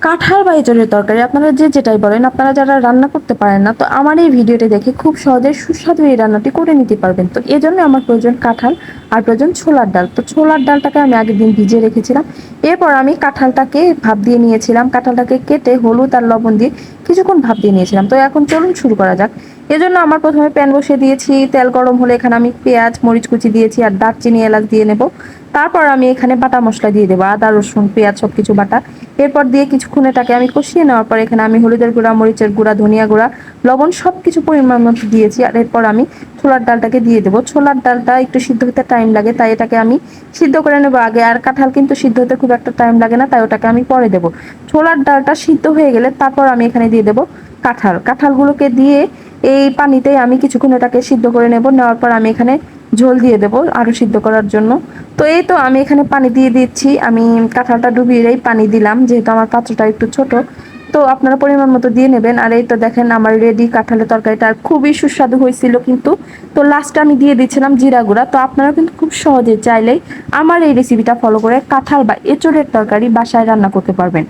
কাঁঠাল বা এঁচড়ের তরকারি আপনারা যে যেটাই বলেন, আপনারা যারা রান্না করতে পারেন না, তো আমার এই ভিডিওটি দেখে খুব সহজে সুস্বাদু এই রান্নাটি করে নিতে পারবেন। তো এজন্য আমার প্রয়োজন কাঁঠাল আর প্রয়োজন ছোলার ডাল। তো ছোলার ডালটাকে আমি আগের দিন ভিজিয়ে রেখেছিলাম। এরপর আমি কাঁঠালটাকে ভাপ দিয়ে নিয়েছিলাম, কাঁঠালটাকে কেটে হলুদ আর লবণ দিয়ে কিছুক্ষণ ভাপ দিয়ে নিয়েছিলাম। তো এখন চলুন শুরু করা যাক। এজন্য আমার প্রথমে প্যান বসিয়ে দিয়েছি, তেল গরম হলে এখানে আমি পেঁয়াজ মরিচ কুচি দিয়েছি আর দারচিনি এলাচ দিয়ে নেব। তারপর আমি এখানে বাটা মশলা দিয়ে দেবো, আদা রসুন পেঁয়াজ সবকিছু বাটা। এরপর দিয়ে কিছুক্ষণ এটাকে আমি কষিয়ে নেওয়ার পর এখানে আমি হলুদের গুঁড়া মরিচের গুঁড়া ধনিয়া গুঁড়া লবণ সবকিছু পরিমাণ মতো দিয়েছি। আর এরপর আমি ছোলার ডালটাকে দিয়ে দেবো। ছোলার ডালটা একটু সিদ্ধ হতে টাইম লাগে, তাই এটাকে আমি সিদ্ধ করে নেবো আগে। আর কাঁঠাল কিন্তু সিদ্ধ হতে খুব একটা টাইম লাগে না, তাই ওটাকে আমি পরে দেবো। ছোলার ডালটা সিদ্ধ হয়ে গেলে তারপর আমি এখানে দিয়ে দেবো কাঁঠালগুলোকে দিয়ে এই পানিতেই আমি কিছুক্ষণ এটাকে সিদ্ধ করে নেব। নেওয়ার পর আমি এখানে ঝোল দিয়ে দেবো আরো সিদ্ধ করার জন্য। তো এই তো আমি এখানে পানি দিয়ে দিচ্ছি, আমি কাঁঠালটা ডুবিয়েই পানি দিলাম, যেহেতু আমার পাত্রটা একটু ছোট। তো আপনারা পরিমাণ মতো দিয়ে নেবেন। আর এই তো দেখেন আমার রেডি কাঁঠালের তরকারিটা, আর খুবই সুস্বাদু হয়েছিল কিন্তু। তো লাস্টে আমি দিয়ে দিচ্ছিলাম জিরা গুঁড়া। তো আপনারা কিন্তু খুব সহজে চাইলেই আমার এই রেসিপিটা ফলো করে কাঁঠাল বা এঁচড়ের তরকারি বাসায় রান্না করতে পারবেন।